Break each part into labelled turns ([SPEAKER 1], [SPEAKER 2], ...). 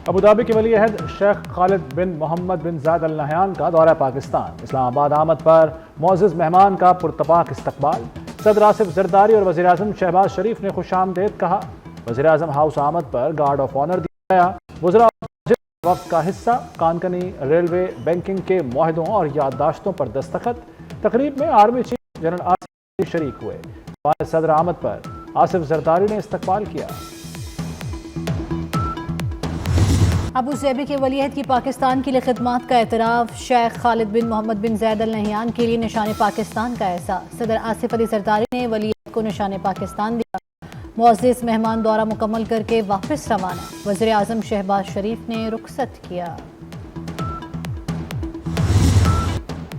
[SPEAKER 1] Abu Dhabi के वली अहद शेख खालिद बिन मोहम्मद बिन जायद Al Nahyan का दौरा पाकिस्तान। इस्लामाबाद आमद पर मोअज़्ज़ज़ मेहमान का पुरतपाक इस्तकबाल। सदर आसिफ जरदारी और वज़ीर आज़म शहबाज शरीफ ने खुशामदीद कहा। वज़ीर आज़म हाउस आमद पर गार्ड ऑफ ऑनर दिया गया। वज़रा वक्त का हिस्सा कानकनी रेलवे बैंकिंग के मुआहदों और याददाश्तों पर दस्तखत। तकरीब में आर्मी चीफ जनरल आसिफ शरीक हुए। सदर आमद पर आसिफ जरदारी ने इस्तकबाल किया।
[SPEAKER 2] अबू ज़ैबी के वलीअहद की पाकिस्तान के लिए खिदमात का एतराफ़। शेख खालिद बिन मोहम्मद बिन ज़ैद अल नहयान के लिए निशान पाकिस्तान का एहसास। सदर आसिफ अली जरदारी ने वलीअहद को निशान पाकिस्तान दिया। मुअज़्ज़ज़ मेहमान दौरा मुकम्मल करके वापस रवाना। वज़ीर आज़म शहबाज शरीफ ने रुखसत किया।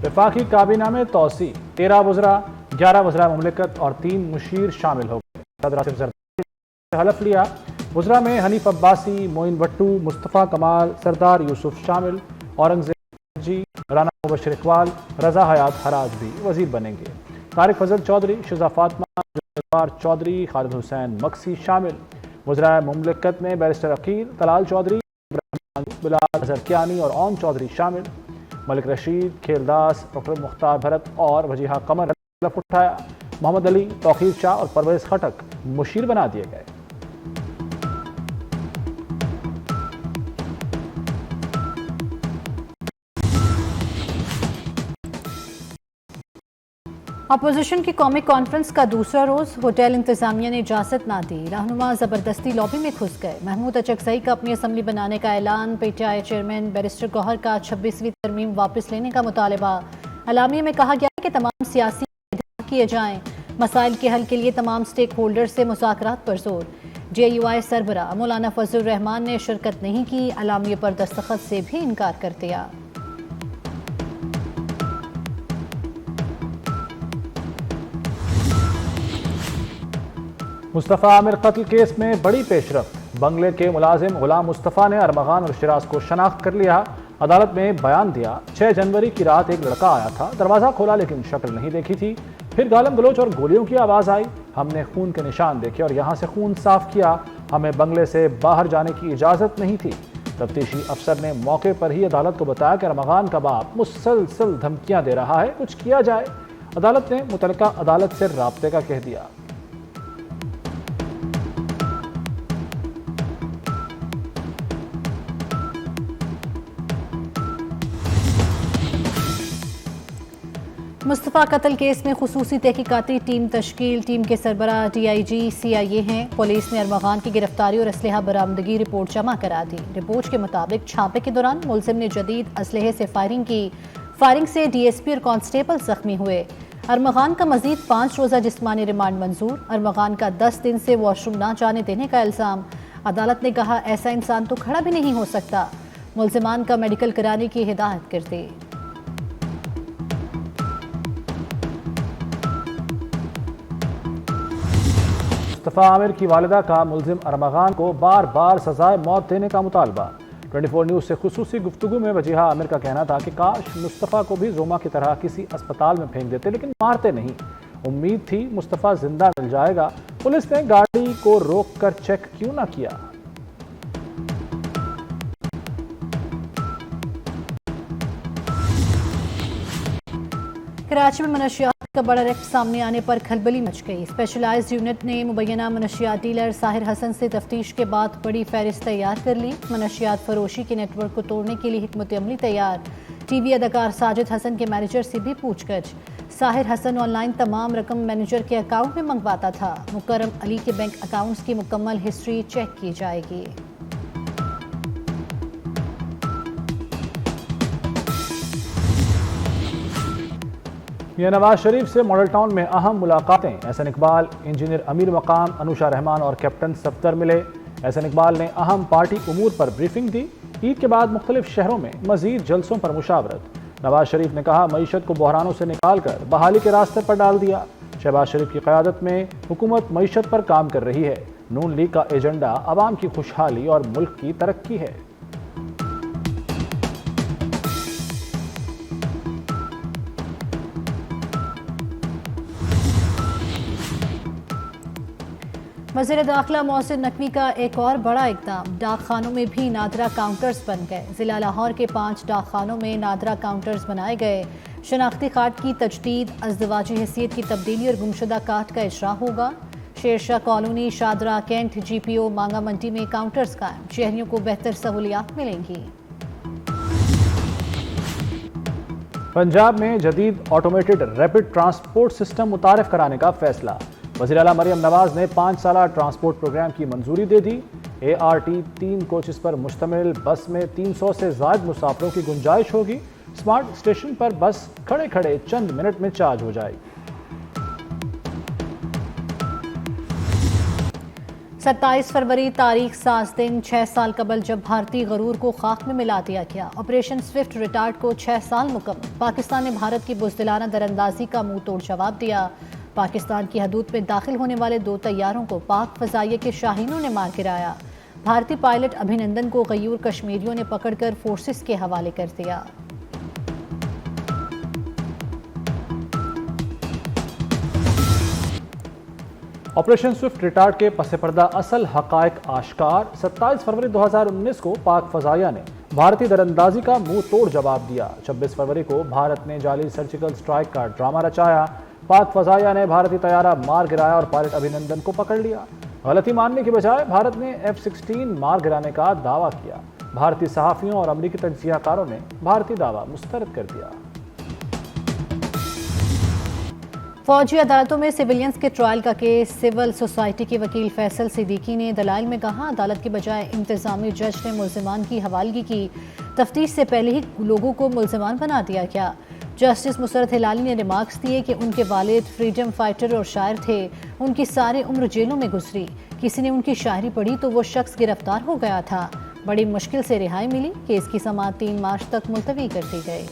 [SPEAKER 1] वफाकी काबीना में तोसी 13 वज़रा, 11 वज़रा मुमलिकत और 3 मुशीर शामिल हो गए। सदर आसिफ जरदारी ने हलफ लिया। वज़रा में हनीफ अब्बासी, मोइन भट्टू, मुस्तफ़ा कमाल, सरदार यूसुफ शामिल। औरंगज़ेब जी, राना मुबशर इकबाल, रजा हयात हराज भी वज़ीर बनेंगे। तारिक फजल चौधरी, शिजा फातिमा चौधरी, खालिद हुसैन मक्सी शामिल। वज़रा मुमलिकत में बैरिस्टर अकील, तलाल चौधरी, बिलाल अजहर कियानी और ओम चौधरी शामिल। मलिक रशीद, खेलदास, डॉक्टर मुख्तार भरत और वजीहा कमर ने हलफ उठाया। मोहम्मद अली, तौकीर शाह और परवेज़ खटक मुशीर बना दिए गए।
[SPEAKER 2] अपोजिशन की कॉमिक कॉन्फ्रेंस का दूसरा रोज होटल इंतजामिया ने इजाजत ना दी। रहनुमा जबरदस्ती लॉबी में घुस गए। महमूद अचकजई का अपनी असम्बली बनाने का ऐलान। पीटीआई चेयरमैन बैरिस्टर गौहर का 26वीं तरमीम वापस लेने का मुतालबा। अलामिया में कहा गया है कि तमाम सियासी किए जाएं। मसाइल के हल के लिए तमाम स्टेक होल्डर से मुज़ाकरात पर जोर। JUI सरबराह मौलाना फजलुर रहमान ने शिरकत नहीं की। अलामिया पर दस्तखत से भी इनकार कर दिया।
[SPEAKER 1] मुस्तफ़ा आमिर कत्ल केस में बड़ी पेशरफ्त। बंगले के मुलाजिम गुलाम मुस्तफ़ा ने अरमगान और शिराज को शनाख्त कर लिया। अदालत में बयान दिया। 6 जनवरी की रात एक लड़का आया था, दरवाज़ा खोला लेकिन शक्ल नहीं देखी थी। फिर गालम गलोच और गोलियों की आवाज़ आई। हमने खून के निशान देखे और यहाँ से खून साफ किया। हमें बंगले से बाहर जाने की इजाज़त नहीं थी। तफ्तीशी अफसर ने मौके पर ही अदालत को बताया कि अरमगान का बाप मुसलसल धमकियाँ दे रहा है, कुछ किया जाए। अदालत ने मुतलका अदालत से राब्ते का कह दिया।
[SPEAKER 2] मुस्तफ़ा कत्ल केस में खुसूसी तहकीकाती टीम तश्कील। टीम के सरबराह DIG CIA हैं। पुलिस ने अरमगान की गिरफ्तारी और असलहा बरामदगी रिपोर्ट जमा करा दी। रिपोर्ट के मुताबिक छापे के दौरान मुलजिम ने जदीद असलहे से फायरिंग की। फायरिंग से DSP और कांस्टेबल जख्मी हुए। अरमगान का मजीद 5 रोज़ा जिस्मानी रिमांड मंजूर। अरमगान का 10 दिन से वॉशरूम ना जाने देने का इल्ज़ाम। अदालत ने कहा ऐसा इंसान तो खड़ा भी नहीं हो सकता। मुलजिमान का मेडिकल कराने की हिदायत कर दी।
[SPEAKER 1] मुस्तफ़ा आमिर की वालिदा का मुलजिम अरमगान को बार बार सजाए मौत देने का मुतालबा। 24 न्यूज़ से खुसूसी गुफ्तगू में वजीहा आमिर का कहना था कि काश मुस्तफ़ा को भी जोमा की तरह किसी अस्पताल में फेंक देते, लेकिन मारते नहीं। उम्मीद थी मुस्तफ़ा जिंदा मिल जाएगा। पुलिस ने गाड़ी को रोक कर चेक क्यों ना किया।
[SPEAKER 2] कराची में मनशियात का बड़ा रेक्ट सामने आने पर खलबली मच गई। स्पेशलाइज्ड यूनिट ने मुबैना मनशियात डीलर साहिर हसन से तफ्तीश के बाद बड़ी फहरिस्त तैयार कर ली। मनशियात फरोशी के नेटवर्क को तोड़ने के लिए हिकमत अमली तैयार। TV अदाकार साजिद हसन के मैनेजर से भी पूछगछ। साहिर हसन ऑनलाइन तमाम रकम मैनेजर के अकाउंट में मंगवाता था। मुकर्रम अली के बैंक अकाउंट्स की मुकम्मल हिस्ट्री चेक की जाएगी।
[SPEAKER 1] मियां नवाज शरीफ से मॉडल टाउन में अहम मुलाकातें। एहसन इकबाल, इंजीनियर अमीर मकाम, अनुषा रहमान और कैप्टन सफदर मिले। एहसन इकबाल ने अहम पार्टी उमूर पर ब्रीफिंग दी। ईद के बाद मुख्तलिफ शहरों में मजीद जलसों पर मुशावरत। नवाज शरीफ ने कहा मईशत को बहरानों से निकाल कर बहाली के रास्ते पर डाल दिया। शहबाज शरीफ की क़यादत में हुकूमत मईशत पर काम कर रही है। नून लीग का एजेंडा आवाम की खुशहाली और मुल्क की तरक्की है।
[SPEAKER 2] वज़ीर दाखिला मोहसिन नकवी का एक और बड़ा इक़दाम, डाकखानों में भी नादरा काउंटर्स बन गए। ज़िला लाहौर के 5 डाकखानों में नादरा काउंटर्स बनाए गए। शनाख्ती कार्ड की तजदीद, अज़दवाजी हैसियत की तब्दीली और गुमशुदा कार्ड का इजरा होगा। Shershah colony, Shahdara cantt, GPO Manga मंडी में काउंटर्स कायम। शहरियों को बेहतर सहूलियात मिलेंगी।
[SPEAKER 1] पंजाब में जदीद ऑटोमेटेड रैपिड ट्रांसपोर्ट सिस्टम मुतारिफ कराने का फैसला। वज़ीर आला मरियम नवाज ने 5 साला ट्रांसपोर्ट प्रोग्राम की मंजूरी दे दी। ART 3 कोचेस पर मुश्तमिल बस में 300 से ज़ायद मुसाफिरों की गुंजाइश होगी। स्मार्ट स्टेशन पर बस खड़े खड़े चंद मिनट में चार्ज हो जाएगी।
[SPEAKER 2] 27 फरवरी तारीख साज दिन 6 साल कबल जब भारतीय गरूर को खाक में मिला दिया गया। ऑपरेशन स्विफ्ट रिटार्ड को 6 साल मुकम्मल। पाकिस्तान ने भारत की बुज़दिलाना दरअंदाजी का मुंह तोड़ जवाब दिया। पाकिस्तान की हदूद में दाखिल होने वाले 2 तैयारों को पाक फ़ज़ाइया के शाहीनों ने मार गिराया। भारतीय पायलट अभिनंदन को गयूर कश्मीरियों ने पकड़कर फोर्सेस के हवाले कर दिया।
[SPEAKER 1] ऑपरेशन स्विफ्ट रिटार्ड के पस पर्दा असल हकायक आश्कार। 27 फरवरी 2019 को पाक फ़ज़ाइया ने भारतीय दरअंदाजी का मुंह तोड़ जवाब दिया। 26 फरवरी को भारत ने जाली सर्जिकल स्ट्राइक का ड्रामा रचाया। पाक फ़ज़ाइया ने भारतीय तैयारा मार गिराया और पायलट अभिनंदन को पकड़ लिया। गलती मानने की बजाय भारत ने F-16 मार गिराने का दावा किया। भारतीय सहाफ़ियों और अमरीकी तज्ज़ियाकारों ने भारतीय दावा मुस्तरद कर दिया।
[SPEAKER 2] फौजी अदालतों में सिविलियंस के ट्रायल का केस। सिविल सोसाइटी के वकील फैसल सिद्दीकी ने दलाइल में कहा, अदालत के बजाय इंतजामी जज ने मुल्ज़िमान की हवालगी की। तफ्तीश से पहले ही लोगों को मुल्ज़िमान बना दिया गया। जस्टिस मुसरत हिलाली ने रिमार्क्स दिए कि उनके वालिद फ्रीडम फाइटर और शायर थे। उनकी सारी उम्र जेलों में गुजरी। किसी ने उनकी शायरी पढ़ी तो वो शख्स गिरफ्तार हो गया था। बड़ी मुश्किल से रिहाई मिली। केस की समाअत 3 मार्च तक मुलतवी कर दी गई।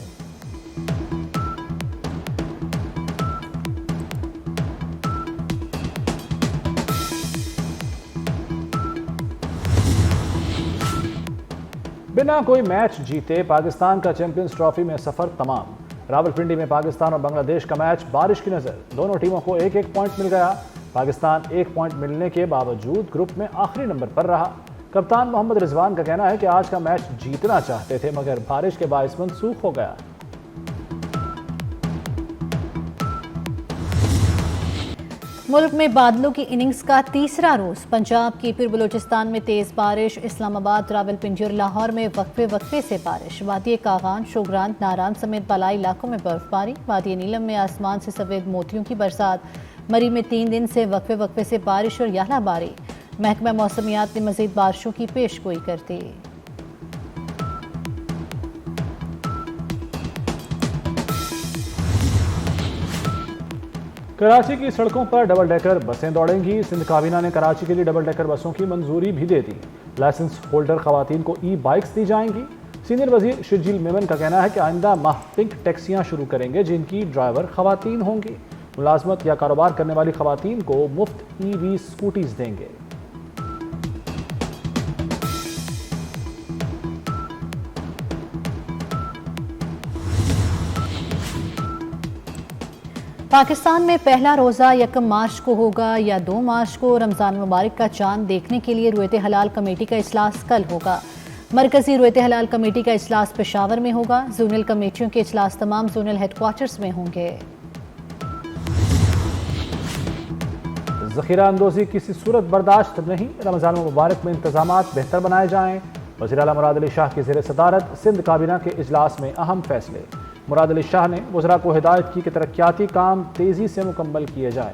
[SPEAKER 1] बिना कोई मैच जीते पाकिस्तान का चैंपियंस ट्रॉफी में सफर तमाम। रावलपिंडी में पाकिस्तान और बांग्लादेश का मैच बारिश की नजर। दोनों टीमों को 1-1 पॉइंट मिल गया। पाकिस्तान 1 पॉइंट मिलने के बावजूद ग्रुप में आखिरी नंबर पर रहा। कप्तान मोहम्मद रिजवान का कहना है कि आज का मैच जीतना चाहते थे मगर बारिश के बाइस मनसूख हो गया।
[SPEAKER 2] मुल्क में बादलों की इनिंग्स का तीसरा रोज। पंजाब की फिर बलूचिस्तान में तेज बारिश। इस्लामाबाद, रावलपिंडी और लाहौर में वक्फे वक्फे से बारिश। वादी कागान, शोग्रान, नारान समेत बालाई इलाकों में बर्फबारी। वादी नीलम में आसमान से सफेद मोतियों की बरसात। मरी में 3 दिन से वक्फे वक्फे से बारिश और यालाबारी। महकमा मौसमियात ने मजीद बारिशों की पेशगोई कर दी।
[SPEAKER 1] कराची की सड़कों पर डबल डेकर बसें दौड़ेंगी। सिंध काबीना ने कराची के लिए डबल डेकर बसों की मंजूरी भी दे दी। लाइसेंस होल्डर खवातीन को बाइक्स दी जाएंगी। सीनियर वजीर शिरजील मेमन का कहना है कि आइंदा माह पिंक टैक्सियां शुरू करेंगे जिनकी ड्राइवर खवातीन होंगी। मुलाजमत या कारोबार करने वाली खवातीन को मुफ्त EV स्कूटीज देंगे।
[SPEAKER 2] पाकिस्तान में पहला रोज़ा 1 मार्च को होगा या 2 मार्च को। रमज़ान मुबारक का चांद देखने के लिए रुयत हलाल कमेटी का इजलास कल होगा। मरकजी रुयत हलाल कमेटी का इजलास पेशावर में होगा। जोनल कमेटियों के इजलास तमाम जोनल हेडक्वार्टर्स में होंगे।
[SPEAKER 1] ज़ख़ीरा अंदोज़ी किसी सूरत बर्दाश्त नहीं। रमज़ान मुबारक में इंतजामात बेहतर बनाए जाएँ। वज़ीर आला मुराद अली शाह की ज़ेर सदारत सिंध काबीना के इजलास में अहम फैसले। मुराद अली शाह ने वज़रा को हिदायत की कि तरक्याती काम तेज़ी से मुकम्मल किए जाए।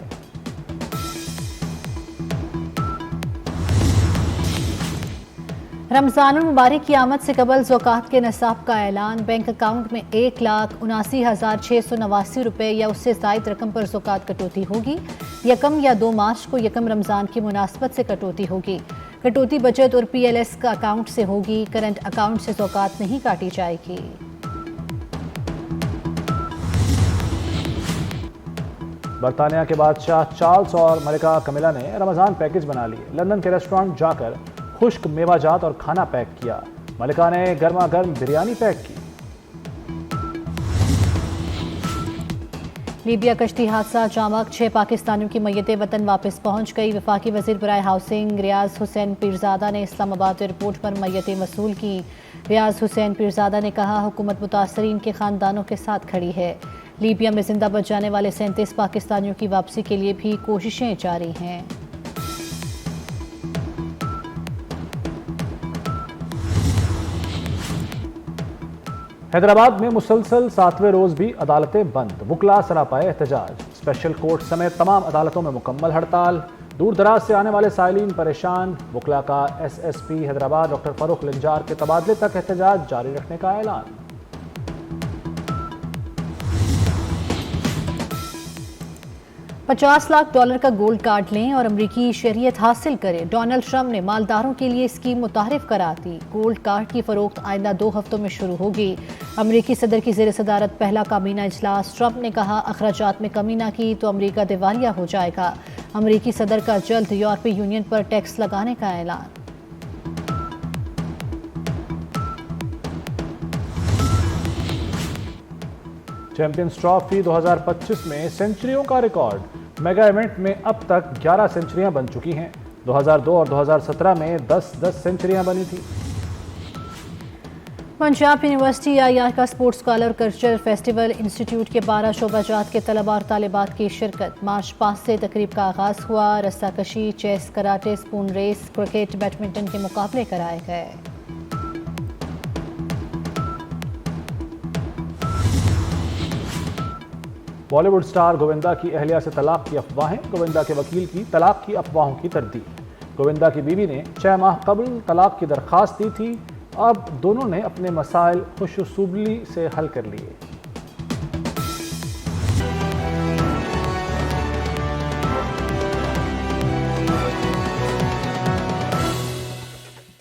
[SPEAKER 2] रमज़ानुल मुबारक की आमद से कबल ज़कात के निसाब का ऐलान। बैंक अकाउंट में 1,79,689 रुपये या उससे ज़ायद रकम पर ज़कात कटौती होगी। 1 या 2 मार्च को 1 रमज़ान की मुनासबत से कटौती होगी। कटौती बचत और PLS का अकाउंट से होगी। करंट अकाउंट से ज़कात नहीं काटी जाएगी।
[SPEAKER 1] बरतानिया के बादशाह चार्ल्स और मलिका कमिला ने रमज़ान पैकेज बना लिए। लंदन के रेस्टोरेंट जाकर खुश्क मेवाजात और खाना पैक किया। मलिका ने गर्मा गर्म बिरयानी पैक की।
[SPEAKER 2] लीबिया कश्ती हादसा जामक 6 पाकिस्तानियों की मैयतें वतन वापस पहुंच गई। वफाकी वजीर बराए हाउसिंग रियाज हुसैन पीरजादा ने इस्लामाबाद एयरपोर्ट पर मैयतें वसूल की। रियाज हुसैन पीरजादा ने कहा, हुकूमत मुतासरीन के खानदानों के साथ खड़ी है। लीबिया में जिंदा बच जाने वाले 37 पाकिस्तानियों की वापसी के लिए भी कोशिशें जारी हैं।
[SPEAKER 1] हैदराबाद में मुसलसल 7वें रोज भी अदालतें बंद। वुकला सरापाए एहतजाज। स्पेशल कोर्ट समेत तमाम अदालतों में मुकम्मल हड़ताल। दूर दराज से आने वाले साइलिन परेशान। वुकला का एसएसपी हैदराबाद डॉक्टर फरूख लंजार के तबादले तक एहतजाज जारी रखने का ऐलान।
[SPEAKER 2] $50 लाख का गोल्ड कार्ड लें और अमरीकी शहरियत हासिल करें। डोनाल्ड ट्रंप ने मालदारों के लिए स्कीम मुतारिफ करा दी। गोल्ड कार्ड की फरोख्त आइंदा 2 हफ्तों में शुरू होगी। अमरीकी सदर की ज़ेर सदारत पहला काबीना इजलास। ट्रंप ने कहा, अखराजात में कमी न की तो अमरीका दिवालिया हो जाएगा। अमरीकी सदर का जल्द यूरोपीय यूनियन पर टैक्स लगाने का ऐलान।
[SPEAKER 1] चैंपियंस ट्रॉफी 2025 में सेंचुरियों का रिकॉर्ड। मेगा इवेंट में अब तक 11 सेंचुरियां बन चुकी हैं। 2002 और 2017 में 10-10 सेंचुरियां बनी थी।
[SPEAKER 2] पंजाब यूनिवर्सिटी आईआर का sports scholar cultural festival institute के 12 शोबाजात के तलबा और तालिबात की शिरकत। मार्च पास से तकरीब का आगाज हुआ। रस्साकशी, chess, karate, spoon race, cricket, badminton के मुकाबले कराए गए।
[SPEAKER 1] बॉलीवुड स्टार गोविंदा की अहलिया से तलाक की अफवाहें। गोविंदा के वकील की तलाक की अफवाहों की तरदीद। गोविंदा की बीवी ने 6 माह कबल तलाक की दरख्वास्त दी थी। अब दोनों ने अपने मसाइल खुशूसलूबी से हल कर लिए।